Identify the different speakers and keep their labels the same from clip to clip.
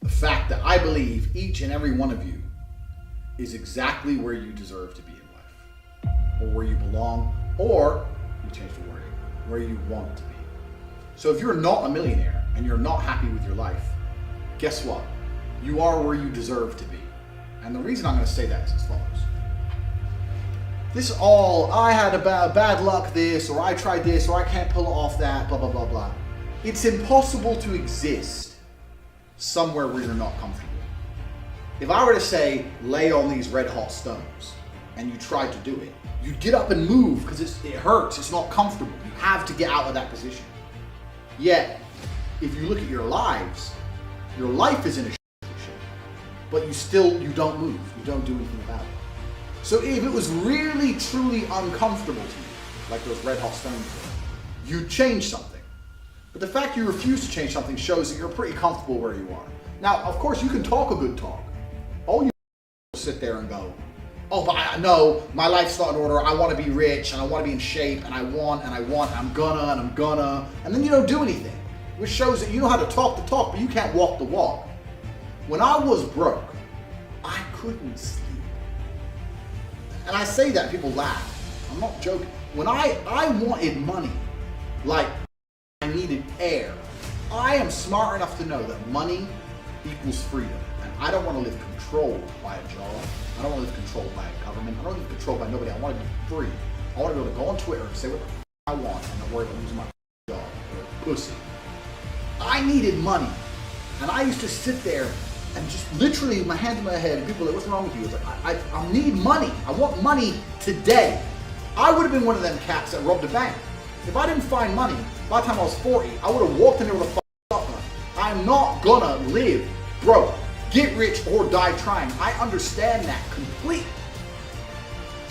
Speaker 1: the fact that I believe each and every one of you is exactly where you deserve to be in life, or where you belong, or, you change the wording, where you want to be. So if you're not a millionaire and you're not happy with your life, guess what? You are where you deserve to be. And the reason I'm going to say that is as follows. I had a bad luck this, or I tried this, or I can't pull off that, blah, blah, blah, blah. It's impossible to exist somewhere where you're not comfortable. If I were to say, lay on these red hot stones, and you tried to do it, you'd get up and move because it hurts, it's not comfortable. You have to get out of that position. Yet, if you look at your lives, your life is in a position, but you don't move, you don't do anything about it. So if it was really, truly uncomfortable to you, like those red hot stones were, you'd change something. But the fact you refuse to change something shows that you're pretty comfortable where you are. Now, of course, you can talk a good talk. All you sit there and go, oh, but I know my life's not in order. I want to be rich and I want to be in shape and I want, and I'm gonna, and then you don't do anything, which shows that you know how to talk the talk, but you can't walk the walk. When I was broke, I couldn't sleep. And I say that, people laugh. I'm not joking. When I wanted money, like I needed air. I am smart enough to know that money equals freedom. And I don't want to live controlled by a job. I don't want to live controlled by a government. I don't want to live controlled by nobody. I want to be free. I want to be able to go on Twitter and say what the I want and not worry about losing my job or pussy. I needed money. And I used to sit there and just literally my hands in my head, and people are like, what's wrong with you? It's like, I need money. I want money today. I would have been one of them cats that robbed a bank. If I didn't find money, by the time I was 40, I would have walked in there with a shotgun. I'm not gonna live broke. Get rich or die trying. I understand that completely.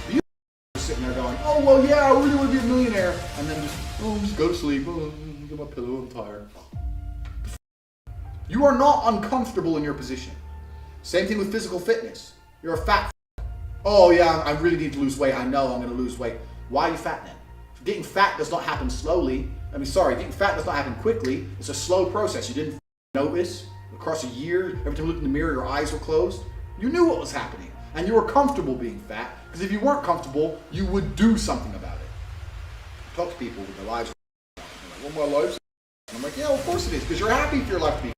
Speaker 1: You are sitting there going, oh, well, yeah, I really want to be a millionaire. And then just go to sleep. Oh, get my pillow, I'm tired. You are not uncomfortable in your position. Same thing with physical fitness. You're a fat. Oh yeah, I really need to lose weight. I know I'm going to lose weight. Why are you fat then? Getting fat does not happen slowly. Getting fat does not happen quickly. It's a slow process. You didn't notice across a year, every time you looked in the mirror, your eyes were closed. You knew what was happening, and you were comfortable being fat, because if you weren't comfortable, you would do something about it. Talk to people with their lives. They're like, well, my life's. And I'm like, yeah, well, of course it is, because you're happy for your life to be.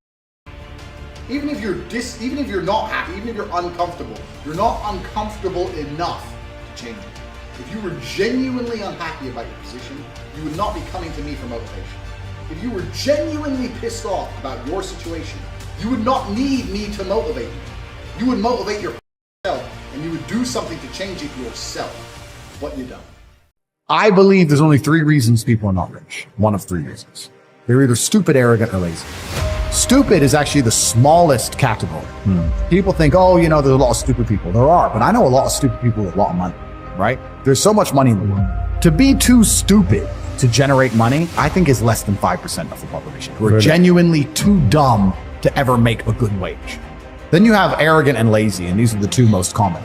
Speaker 1: Even if you're not happy, even if you're uncomfortable, you're not uncomfortable enough to change it. If you were genuinely unhappy about your position, you would not be coming to me for motivation. If you were genuinely pissed off about your situation, you would not need me to motivate you. You would motivate yourself, and you would do something to change it yourself, but you don't. I believe there's only 3 reasons people are not rich. One of 3 reasons. They're either stupid, arrogant, or lazy. Stupid is actually the smallest category. People think, oh, there's a lot of stupid people. There are, but I know a lot of stupid people with a lot of money, right? There's so much money in the world. To be too stupid to generate money, I think is less than 5% of the population who are genuinely too dumb to ever make a good wage. Then you have arrogant and lazy, and these are the 2 most common.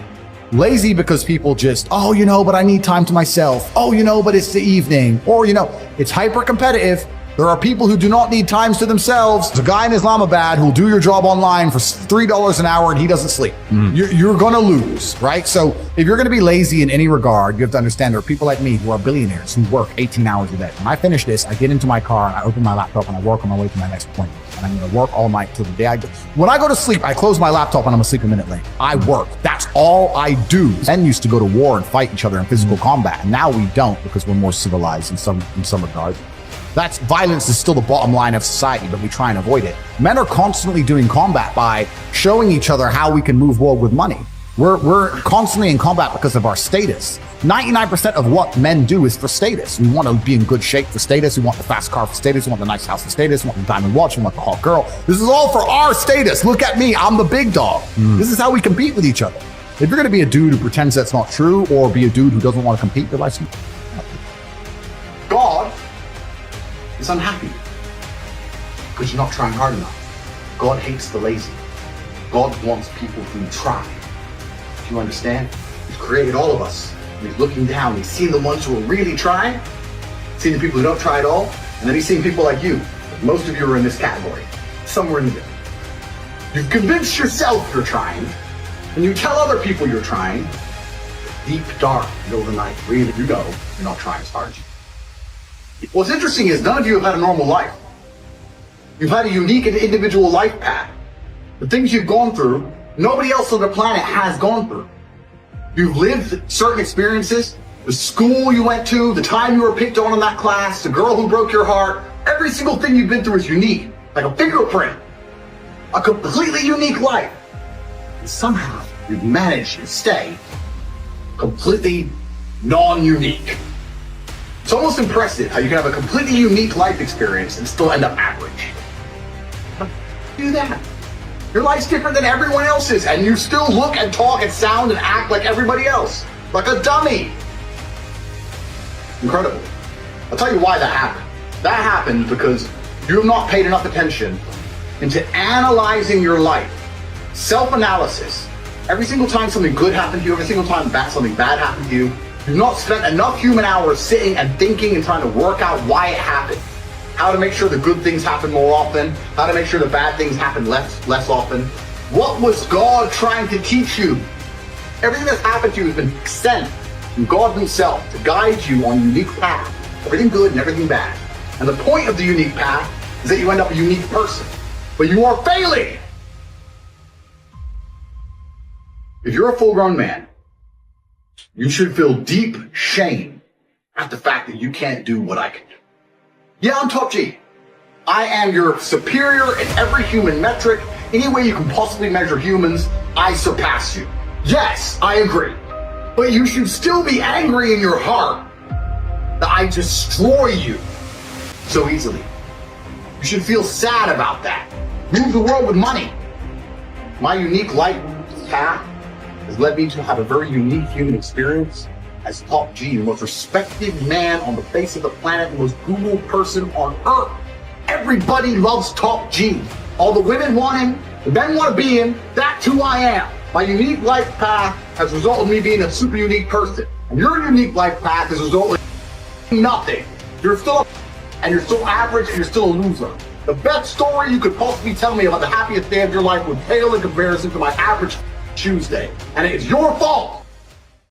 Speaker 1: Lazy because people just, oh, but I need time to myself. Oh, but it's the evening. Or, it's hyper competitive. There are people who do not need times to themselves. There's a guy in Islamabad who'll do your job online for $3 an hour and he doesn't sleep. You're going to lose, right? So if you're going to be lazy in any regard, you have to understand there are people like me who are billionaires who work 18 hours a day. When I finish this, I get into my car and I open my laptop and I work on my way to my next appointment. And I'm going to work all night till the day I go. When I go to sleep, I close my laptop and I'm asleep a minute late. I work. That's all I do. Men used to go to war and fight each other in physical combat. And now we don't because we're more civilized in some regards. Violence is still the bottom line of society, but we try and avoid it. Men are constantly doing combat by showing each other how we can move world with money. We're constantly in combat because of our status. 99% of what men do is for status. We want to be in good shape for status. We want the fast car for status. We want the nice house for status. We want the diamond watch. We want the hot girl. This is all for our status. Look at me. I'm the big dog. This is how we compete with each other. If you're going to be a dude who pretends that's not true, or be a dude who doesn't want to compete, your life's God is unhappy because you're not trying hard enough. God hates the lazy. God wants people who try. Do you understand? He's created all of us. And he's looking down. He's seen the ones who are really trying, seen the people who don't try at all, and then he's seen people like you. Most of you are in this category, somewhere in the middle.
Speaker 2: You've convinced yourself you're trying, and you tell other people you're trying. Deep, dark, middle of the night, really, you know you're not trying as hard as you. What's interesting is none of you have had a normal life. You've had a unique and individual life path. The things you've gone through, nobody else on the planet has gone through. You've lived certain experiences, the school you went to, the time you were picked on in that class, the girl who broke your heart. Every single thing you've been through is unique, like a fingerprint. A completely unique life. And somehow you've managed to stay completely non-unique. It's almost impressive how you can have a completely unique life experience and still end up average. How do you do that? Your life's different than everyone else's, and you still look and talk and sound and act like everybody else. Like a dummy. Incredible. I'll tell you why that happened. That happened because you have not paid enough attention into analyzing your life. Self-analysis. Every single time something good happened to you, every single time something bad happened to you, you've not spent enough human hours sitting and thinking and trying to work out why it happened. How to make sure the good things happen more often, how to make sure the bad things happen less often. What was God trying to teach you? Everything that's happened to you has been sent from God himself to guide you on a unique path. Everything good and everything bad. And the point of the unique path is that you end up a unique person. But you are failing! If you're a full-grown man, you should feel deep shame at the fact that you can't do what I can do. Yeah, I'm Top G. I am your superior in every human metric. Any way you can possibly measure humans, I surpass you. Yes, I agree. But you should still be angry in your heart that I destroy you so easily. You should feel sad about that. Move the world with money. My unique life path has led me to have a very unique human experience as Top G, the most respected man on the face of the planet, the most Googled person on earth. Everybody loves Top G. All the women want him, the men want to be him. That's who I am. My unique life path has resulted in me being a super unique person. And your unique life path has resulted in nothing. You're still and you're still average and you're still a loser. The best story you could possibly tell me about the happiest day of your life would pale in comparison to my average Tuesday. And it is your fault.